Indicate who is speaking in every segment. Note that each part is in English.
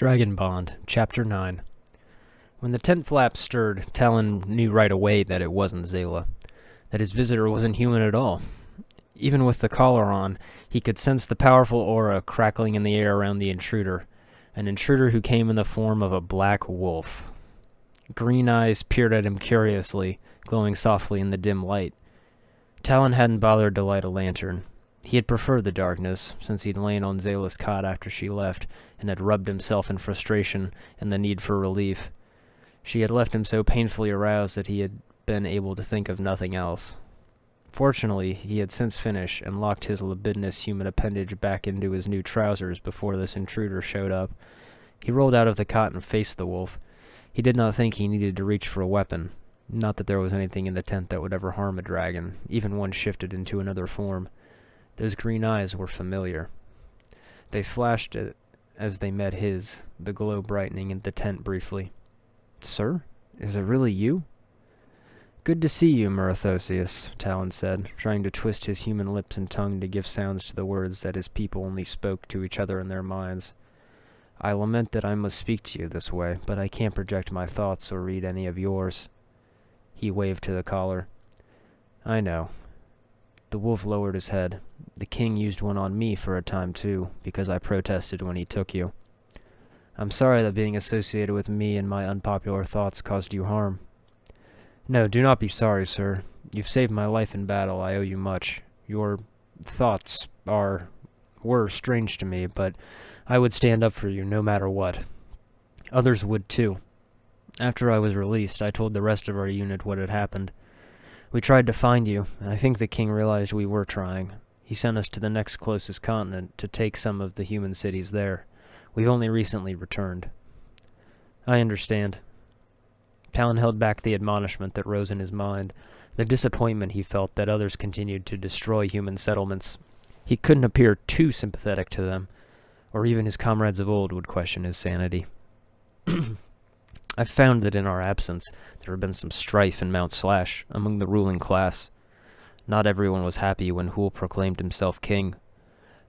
Speaker 1: Dragon Bond, Chapter 9. When the tent flaps stirred, Talon knew right away that it wasn't Zala, that his visitor wasn't human at all. Even with the collar on, he could sense the powerful aura crackling in the air around the intruder, an intruder who came in the form of a black wolf. Green eyes peered at him curiously, glowing softly in the dim light. Talon hadn't bothered to light a lantern. He had preferred the darkness, since he'd lain on Zala's cot after she left, and had rubbed himself in frustration and the need for relief. She had left him so painfully aroused that he had been able to think of nothing else. Fortunately, he had since finished and locked his libidinous human appendage back into his new trousers before this intruder showed up. He rolled out of the cot and faced the wolf. He did not think he needed to reach for a weapon. Not that there was anything in the tent that would ever harm a dragon, even one shifted into another form. Those green eyes were familiar. They flashed as they met his, the glow brightening in the tent briefly. "Sir? Is it really you?" "Good to see you, Merathosius," Talon said, trying to twist his human lips and tongue to give sounds to the words that his people only spoke to each other in their minds. "I lament that I must speak to you this way, but I can't project my thoughts or read any of yours." He waved to the collar. "I know." The wolf lowered his head. "The king used one on me for a time, too, because I protested when he took you. I'm sorry that being associated with me and my unpopular thoughts caused you harm." "No, do not be sorry, sir. You've saved my life in battle. I owe you much. Your thoughts were strange to me, but I would stand up for you no matter what. Others would, too. After I was released, I told the rest of our unit what had happened. We tried to find you, and I think the king realized we were trying. He sent us to the next closest continent to take some of the human cities there. We've only recently returned." "I understand." Talon held back the admonishment that rose in his mind, the disappointment he felt that others continued to destroy human settlements. He couldn't appear too sympathetic to them, or even his comrades of old would question his sanity. "I've found that in our absence there have been some strife in Mount Slash among the ruling class. Not everyone was happy when Hool proclaimed himself king.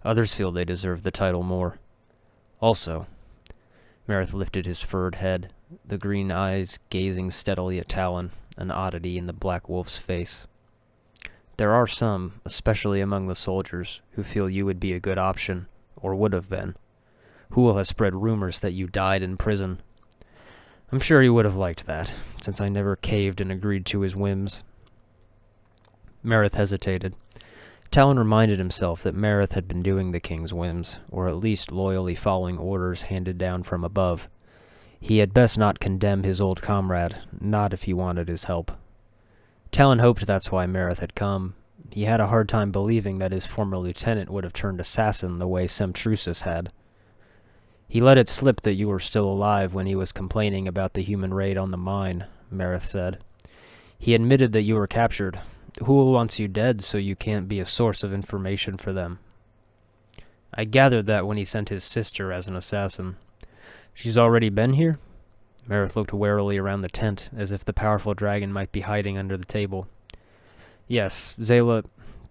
Speaker 1: Others feel they deserve the title more. Also," Merith lifted his furred head, the green eyes gazing steadily at Talon, an oddity in the black wolf's face. "There are some, especially among the soldiers, who feel you would be a good option, or would have been. Hool has spread rumors that you died in prison. I'm sure he would have liked that, since I never caved and agreed to his whims." Merith hesitated. Talon reminded himself that Merith had been doing the king's whims, or at least loyally following orders handed down from above. He had best not condemn his old comrade, not if he wanted his help. Talon hoped that's why Merith had come. He had a hard time believing that his former lieutenant would have turned assassin the way Semtrusis had. "He let it slip that you were still alive when he was complaining about the human raid on the mine," Merith said. "He admitted that you were captured. Hool wants you dead so you can't be a source of information for them. I gathered that when he sent his sister as an assassin. She's already been here?" Merith looked warily around the tent, as if the powerful dragon might be hiding under the table. "Yes, Zala,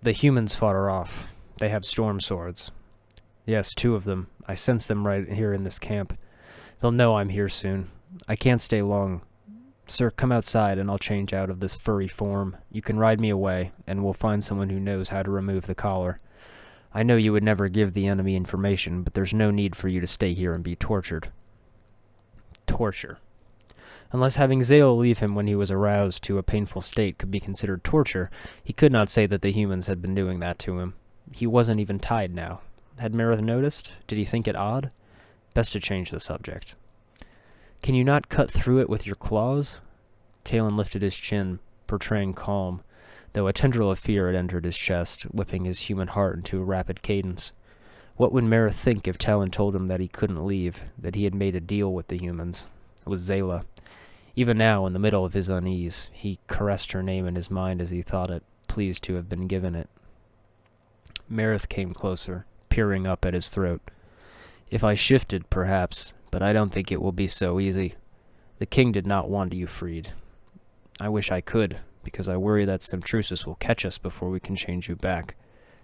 Speaker 1: the humans fought her off. They have storm swords. Yes, 2 of them. I sense them right here in this camp. They'll know I'm here soon. I can't stay long. Sir, come outside and I'll change out of this furry form. You can ride me away, and we'll find someone who knows how to remove the collar. I know you would never give the enemy information, but there's no need for you to stay here and be tortured." Torture. Unless having Zala leave him when he was aroused to a painful state could be considered torture, he could not say that the humans had been doing that to him. He wasn't even tied now. Had Merith noticed? Did he think it odd? Best to change the subject. "Can you not cut through it with your claws?" Talon lifted his chin, portraying calm, though a tendril of fear had entered his chest, whipping his human heart into a rapid cadence. What would Merith think if Talon told him that he couldn't leave, that he had made a deal with the humans? With Zala. Even now, in the middle of his unease, he caressed her name in his mind as he thought it, pleased to have been given it. Merith came closer, peering up at his throat. "If I shifted, perhaps, but I don't think it will be so easy. The king did not want you freed. I wish I could, because I worry that Semtrusis will catch us before we can change you back.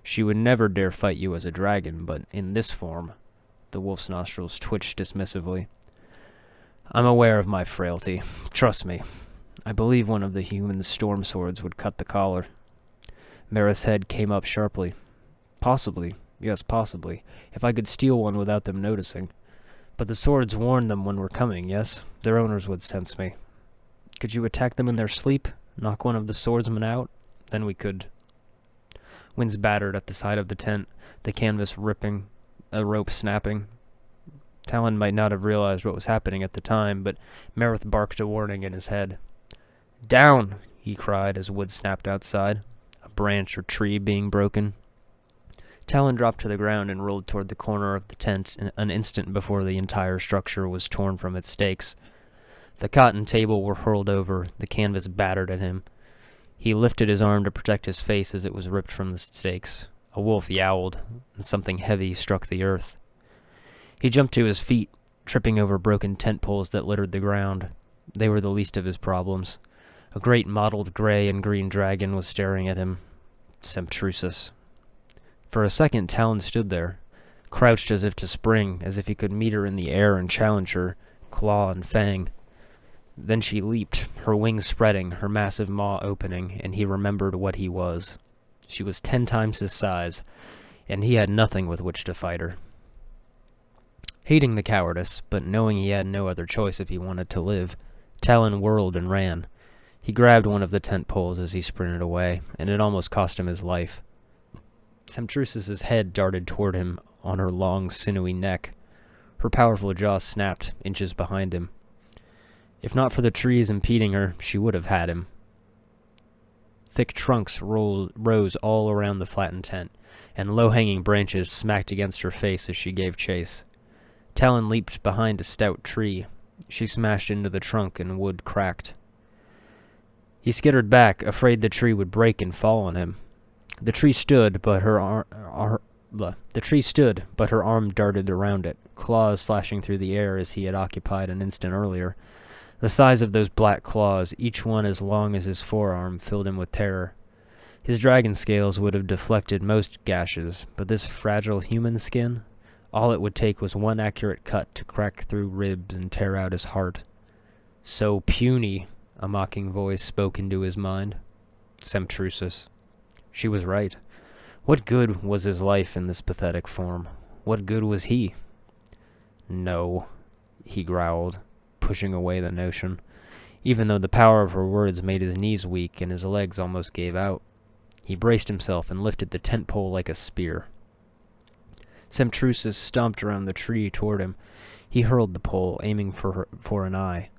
Speaker 1: She would never dare fight you as a dragon, but in this form, The wolf's nostrils twitched dismissively. I'm aware of my frailty. Trust me. I believe one of the human storm swords would cut the collar. Mara's head came up sharply. Possibly. Yes, possibly. If I could steal one without them noticing. But the swords warn them when we're coming, yes? Their owners would sense me. Could you attack them in their sleep? Knock one of the swordsmen out? Then we could. Winds battered at the side of the tent, the canvas ripping, a rope snapping. Talon might not have realized what was happening at the time, but Marith barked a warning in his head. Down! He cried as wood snapped outside, a branch or tree being broken. Talon dropped to the ground and rolled toward the corner of the tent an instant before the entire structure was torn from its stakes. The cot and table were hurled over, the canvas battered at him. He lifted his arm to protect his face as it was ripped from the stakes. A wolf yowled, and something heavy struck the earth. He jumped to his feet, tripping over broken tent poles that littered the ground. They were the least of his problems. A great mottled gray and green dragon was staring at him. Semptrusis. For a second, Talon stood there, crouched as if to spring, as if he could meet her in the air and challenge her, claw and fang. Then she leaped, her wings spreading, her massive maw opening, and he remembered what he was. She was 10 times his size, and he had nothing with which to fight her. Hating the cowardice, but knowing he had no other choice if he wanted to live, Talon whirled and ran. He grabbed one of the tent poles as he sprinted away, and it almost cost him his life. Semptrusis's head darted toward him on her long, sinewy neck. Her powerful jaw snapped, inches behind him. If not for the trees impeding her, she would have had him. Thick trunks rose all around the flattened tent, and low-hanging branches smacked against her face as she gave chase. Talon leaped behind a stout tree. She smashed into the trunk, and wood cracked. He skittered back, afraid the tree would break and fall on him. The tree stood, but her arm darted around it, claws slashing through the air as he had occupied an instant earlier. The size of those black claws, each one as long as his forearm, filled him with terror. His dragon scales would have deflected most gashes, but this fragile human skin, all it would take was one accurate cut to crack through ribs and tear out his heart. So puny, a mocking voice spoke into his mind. Semptrusis. She was right. What good was his life in this pathetic form? What good was he? No, he growled, pushing away the notion, even though the power of her words made his knees weak and his legs almost gave out. He braced himself and lifted the tent pole like a spear. Semptrusis stomped around the tree toward him. He hurled the pole, aiming for an eye.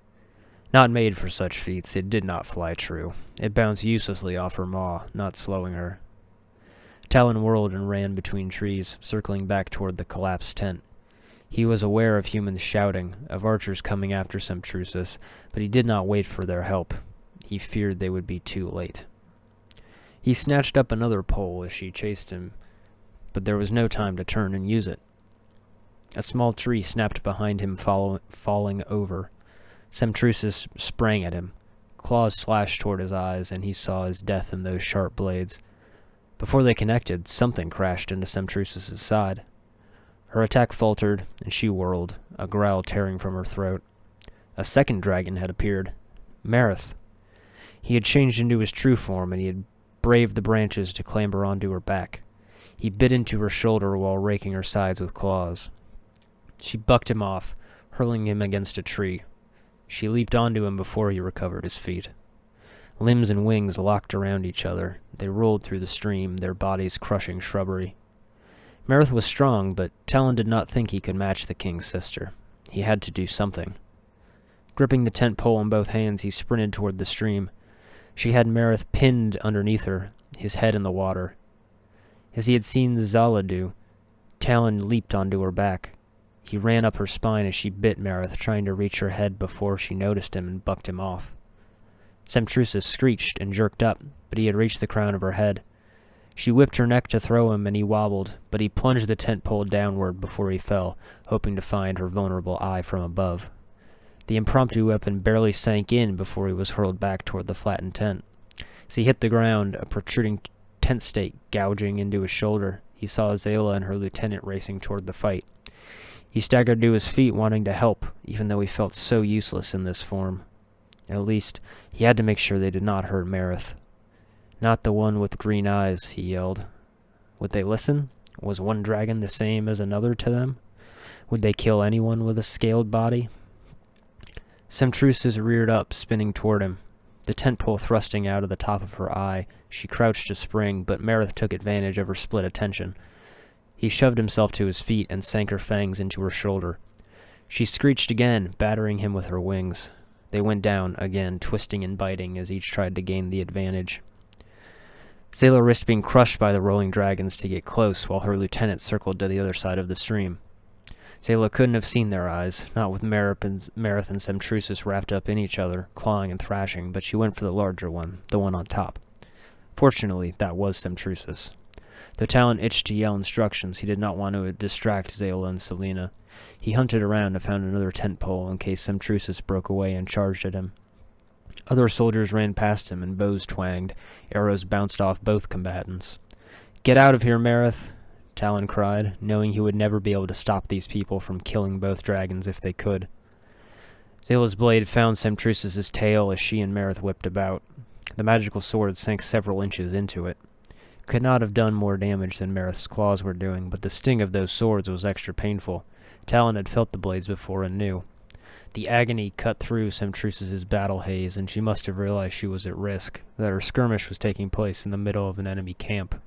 Speaker 1: Not made for such feats, it did not fly true. It bounced uselessly off her maw, not slowing her. Talon whirled and ran between trees, circling back toward the collapsed tent. He was aware of humans shouting, of archers coming after Semptrusis, but he did not wait for their help. He feared they would be too late. He snatched up another pole as she chased him, but there was no time to turn and use it. A small tree snapped behind him, falling over. Semptrusis sprang at him. Claws slashed toward his eyes, and he saw his death in those sharp blades. Before they connected, something crashed into Semptrusis's side. Her attack faltered, and she whirled, a growl tearing from her throat. A second dragon had appeared. Marith. He had changed into his true form, and he had braved the branches to clamber onto her back. He bit into her shoulder while raking her sides with claws. She bucked him off, hurling him against a tree. She leaped onto him before he recovered his feet. Limbs and wings locked around each other. They rolled through the stream, their bodies crushing shrubbery. Marith was strong, but Talon did not think he could match the king's sister. He had to do something. Gripping the tent pole in both hands, he sprinted toward the stream. She had Marith pinned underneath her, his head in the water. As he had seen Zala do, Talon leaped onto her back. He ran up her spine as she bit Marith, trying to reach her head before she noticed him and bucked him off. Semptrusis screeched and jerked up, but he had reached the crown of her head. She whipped her neck to throw him, and he wobbled, but he plunged the tent pole downward before he fell, hoping to find her vulnerable eye from above. The impromptu weapon barely sank in before he was hurled back toward the flattened tent. As he hit the ground, a protruding tent stake gouging into his shoulder, he saw Zala and her lieutenant racing toward the fight. He staggered to his feet, wanting to help, even though he felt so useless in this form. At least, he had to make sure they did not hurt Marith. Not the one with green eyes, he yelled. Would they listen? Was one dragon the same as another to them? Would they kill anyone with a scaled body? Semtrusis reared up, spinning toward him. The tent pole thrusting out of the top of her eye, she crouched to spring, but Marith took advantage of her split attention. He shoved himself to his feet and sank her fangs into her shoulder. She screeched again, battering him with her wings. They went down, again, twisting and biting as each tried to gain the advantage. Zala risked being crushed by the rolling dragons to get close, while her lieutenant circled to the other side of the stream. Zala couldn't have seen their eyes, not with Marith and Semtrusis wrapped up in each other, clawing and thrashing, but she went for the larger one, the one on top. Fortunately, that was Semtrusis. Though Talon itched to yell instructions, he did not want to distract Zala and Selena. He hunted around and found another tent pole in case Semtrusis broke away and charged at him. Other soldiers ran past him and bows twanged. Arrows bounced off both combatants. "Get out of here, Marith!" Talon cried, knowing he would never be able to stop these people from killing both dragons if they could. Zala's blade found Semtrusis' tail as she and Marith whipped about. The magical sword sank several inches into it. Could not have done more damage than Marith's claws were doing, but the sting of those swords was extra painful. Talon had felt the blades before and knew. The agony cut through Semtrusis' battle haze, and she must have realized she was at risk, that her skirmish was taking place in the middle of an enemy camp.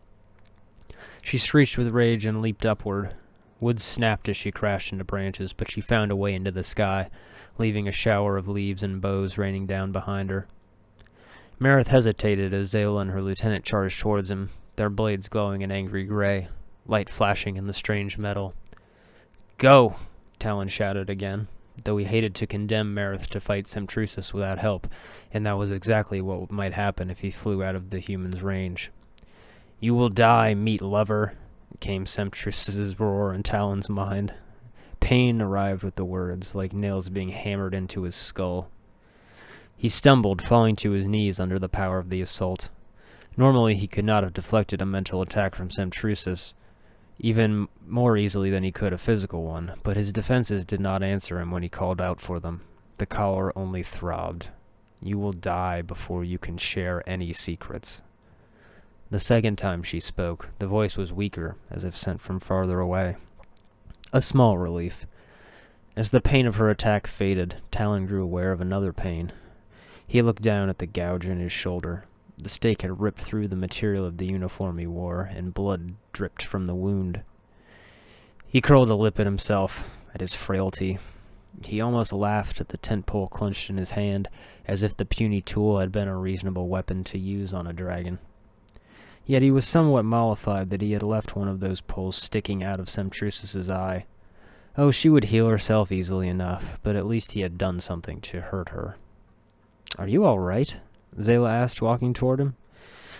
Speaker 1: She screeched with rage and leaped upward. Wood snapped as she crashed into branches, but she found a way into the sky, leaving a shower of leaves and bows raining down behind her. Marith hesitated as Zala and her lieutenant charged towards him, their blades glowing an angry gray, light flashing in the strange metal. "Go!" Talon shouted again, though he hated to condemn Marith to fight Semtrusis without help, and that was exactly what might happen if he flew out of the human's range. "You will die, meat lover," came Semtrusis' roar in Talon's mind. Pain arrived with the words, like nails being hammered into his skull. He stumbled, falling to his knees under the power of the assault. Normally he could not have deflected a mental attack from Semtrusis, even more easily than he could a physical one, but his defenses did not answer him when he called out for them. The collar only throbbed. "You will die before you can share any secrets." The second time she spoke, the voice was weaker, as if sent from farther away. A small relief. As the pain of her attack faded, Talon grew aware of another pain. He looked down at the gouge in his shoulder. The stake had ripped through the material of the uniform he wore, and blood dripped from the wound. He curled a lip at himself, at his frailty. He almost laughed at the tent pole clenched in his hand, as if the puny tool had been a reasonable weapon to use on a dragon. Yet he was somewhat mollified that he had left one of those poles sticking out of Semtrusis' eye. Oh, she would heal herself easily enough, but at least he had done something to hurt her. "Are you all right?" Zala asked, walking toward him.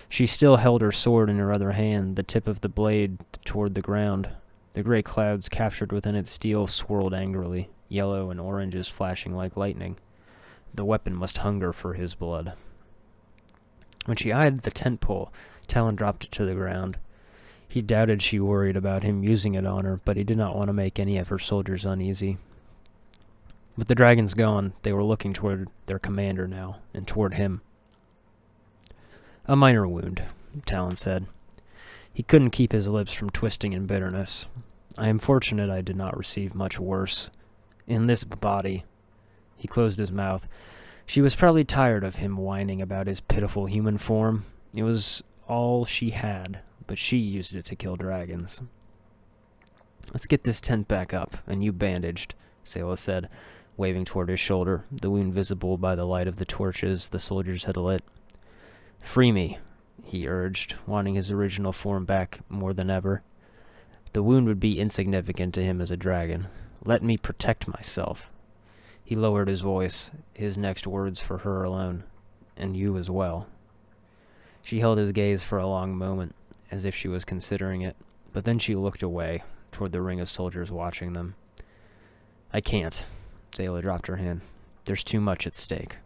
Speaker 1: She still held her sword in her other hand, the tip of the blade toward the ground. The gray clouds captured within its steel swirled angrily, yellow and oranges flashing like lightning. The weapon must hunger for his blood. When she eyed the tent pole, Talon dropped it to the ground. He doubted she worried about him using it on her, but he did not want to make any of her soldiers uneasy. With the dragons gone, they were looking toward their commander now, and toward him. "A minor wound," Talon said. He couldn't keep his lips from twisting in bitterness. "I am fortunate I did not receive much worse. In this body." He closed his mouth. She was probably tired of him whining about his pitiful human form. It was all she had, but she used it to kill dragons. "Let's get this tent back up, and you bandaged," Zala said, waving toward his shoulder, the wound visible by the light of the torches the soldiers had lit. "Free me," he urged, wanting his original form back more than ever. The wound would be insignificant to him as a dragon. "Let me protect myself." He lowered his voice, his next words for her alone. "And you as well." She held his gaze for a long moment, as if she was considering it, but then she looked away, toward the ring of soldiers watching them. "I can't." Zala dropped her hand. "There's too much at stake."